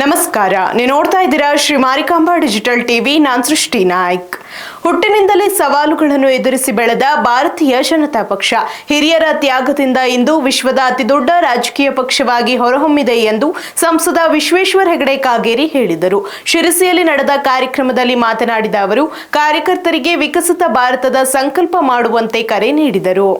ನಮಸ್ಕಾರ, ನೀವು ನೋಡ್ತಾ ಇದ್ದೀರಾ ಶ್ರೀ ಮಾರಿಕಾಂಬಾ ಡಿಜಿಟಲ್ ಟಿವಿ. ನಾನು ಸೃಷ್ಟಿ ನಾಯ್ಕ್. ಹುಟ್ಟಿನಿಂದಲೇ ಸವಾಲುಗಳನ್ನು ಎದುರಿಸಿ ಬೆಳೆದ ಭಾರತೀಯ ಜನತಾ ಪಕ್ಷ ಹಿರಿಯರ ತ್ಯಾಗದಿಂದ ಇಂದು ವಿಶ್ವದ ಅತಿದೊಡ್ಡ ರಾಜಕೀಯ ಪಕ್ಷವಾಗಿ ಹೊರಹೊಮ್ಮಿದೆ ಎಂದು ಸಂಸದ ವಿಶ್ವೇಶ್ವರ ಹೆಗಡೆ ಕಾಗೇರಿ ಹೇಳಿದರು. ಶಿರಸಿಯಲ್ಲಿ ನಡೆದ ಕಾರ್ಯಕ್ರಮದಲ್ಲಿ ಮಾತನಾಡಿದ ಅವರು, ಕಾರ್ಯಕರ್ತರಿಗೆ ವಿಕಸಿತ ಭಾರತದ ಸಂಕಲ್ಪ ಮಾಡುವಂತೆ ಕರೆ ನೀಡಿದರು.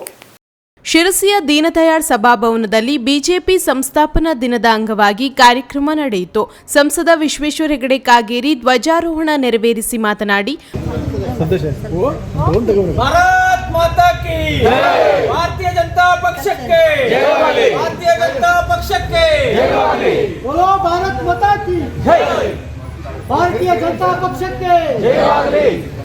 ಶಿರಸಿಯ ದೀನದಯಾಳ್ ಸಭಾಭವನದಲ್ಲಿ ಬಿಜೆಪಿ ಸಂಸ್ಥಾಪನಾ ದಿನದ ಅಂಗವಾಗಿ ಕಾರ್ಯಕ್ರಮ ನಡೆಯಿತು. ಸಂಸದ ವಿಶ್ವೇಶ್ವರ ಹೆಗಡೆ ಕಾಗೇರಿ ಧ್ವಜಾರೋಹಣ ನೆರವೇರಿಸಿ ಮಾತನಾಡಿ, ಭಾರತ್ ಮಾತಾ ಕಿ ಭಾರತೀಯ ಜನತಾ ಪಕ್ಷಕ್ಕೆ ಭಾರತೀಯ ಜನತಾ ಪಕ್ಷಕ್ಕೆ बोलो भारत माता की ಭಾರತೀಯ ಜನತಾ ಪಕ್ಷಕ್ಕೆ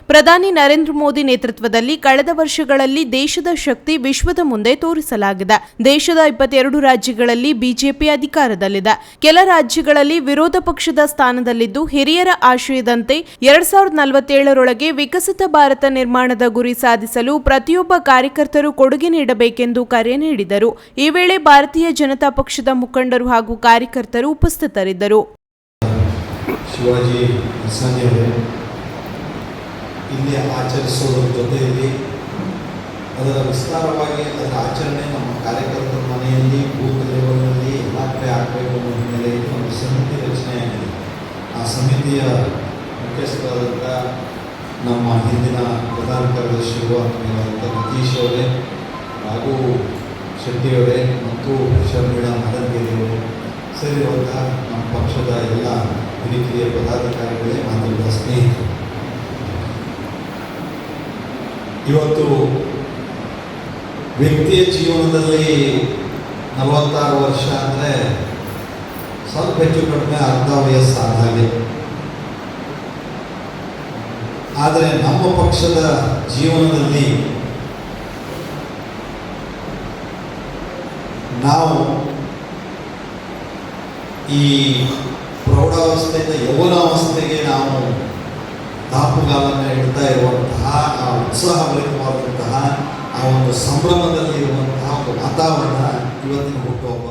ಪ್ರಧಾನಿ ನರೇಂದ್ರ ಮೋದಿ ನೇತೃತ್ವದಲ್ಲಿ ಕಳೆದ ವರ್ಷಗಳಲ್ಲಿ ದೇಶದ ಶಕ್ತಿ ವಿಶ್ವದ ಮುಂದೆ ತೋರಿಸಲಾಗಿದೆ. ದೇಶದ 22 ರಾಜ್ಯಗಳಲ್ಲಿ ಬಿಜೆಪಿ ಅಧಿಕಾರದಲ್ಲಿದೆ. ಕೆಲ ರಾಜ್ಯಗಳಲ್ಲಿ ವಿರೋಧ ಪಕ್ಷದ ಸ್ಥಾನದಲ್ಲಿದ್ದು, ಹಿರಿಯರ ಆಶಯದಂತೆ 2047ರೊಳಗೆ ವಿಕಸಿತ ಭಾರತ ನಿರ್ಮಾಣದ ಗುರಿ ಸಾಧಿಸಲು ಪ್ರತಿಯೊಬ್ಬ ಕಾರ್ಯಕರ್ತರು ಕೊಡುಗೆ ನೀಡಬೇಕೆಂದು ಕರೆ ನೀಡಿದರು. ಈ ವೇಳೆ ಭಾರತೀಯ ಜನತಾ ಪಕ್ಷದ ಮುಖಂಡರು ಹಾಗೂ ಕಾರ್ಯಕರ್ತರು ಉಪಸ್ಥಿತರಿದ್ದರು. ಶಿವಾಜಿ ಸಂಜೆಯವರು ಇಲ್ಲಿ ಆಚರಿಸೋದ್ರ ಜೊತೆಯಲ್ಲಿ ಅದರ ವಿಸ್ತಾರವಾಗಿ ಅದರ ಆಚರಣೆ ನಮ್ಮ ಕಾರ್ಯಕರ್ತರ ಮನೆಯಲ್ಲಿ ಬೂತ್ ಲೆವೆಲ್ನಲ್ಲಿ ಎಲ್ಲ ಕಡೆ ಆಗಬೇಕು ಅನ್ನೋ ಹಿನ್ನೆಲೆಯಲ್ಲಿ ಒಂದು ಸಮಿತಿ ರಚನೆಯಾಗಿದೆ. ಆ ಸಮಿತಿಯ ಮುಖ್ಯಸ್ಥರಾದಂಥ ನಮ್ಮ ಹಿಂದಿನ ಪ್ರಧಾನ ಕಾರ್ಯದರ್ಶಿಗಳು ಆಗಿರುವಂಥ ನಿತೀಶ್ ಅವರೇ ಹಾಗೂ ಶೆಟ್ಟಿಯವರೇ ಮತ್ತು ಶರ್ಮಿಳಾ ಮದನ್ಗಿರಿಯವರು ಸೇರಿರುವಂಥ ನಮ್ಮ ಪಕ್ಷದ ಎಲ್ಲ ಹಿರಿಯ ಪದಾಧಿಕಾರಿಗಳೇ ಮಾತನಾಡುವ ಸ್ನೇಹಿತರು, ಇವತ್ತು ವ್ಯಕ್ತಿಯ ಜೀವನದಲ್ಲಿ 46 ವರ್ಷ ಅಂದರೆ ಸ್ವಲ್ಪ ಹೆಚ್ಚು ಕಡಿಮೆ ಅರ್ಧ ವಯಸ್ಸಾದ ಹಾಗೆ. ಆದರೆ ನಮ್ಮ ಪಕ್ಷದ ಜೀವನದಲ್ಲಿ ನಾವು ಈ ಪ್ರೌಢಾವಸ್ಥೆಯಿಂದ ಯೌವನಾವಸ್ಥೆಗೆ ನಾವು ದಾಪುಗಾಲನ್ನು ಇಡ್ತಾ ಇರುವಂತಹ ಆ ಉತ್ಸಾಹಭರಿತವಾದಂತಹ ಆ ಒಂದು ಸಂಭ್ರಮದಲ್ಲಿ ಇರುವಂತಹ ಒಂದು ವಾತಾವರಣ ಇವತ್ತಿನ ಹುಟ್ಟುಹಬ್ಬ.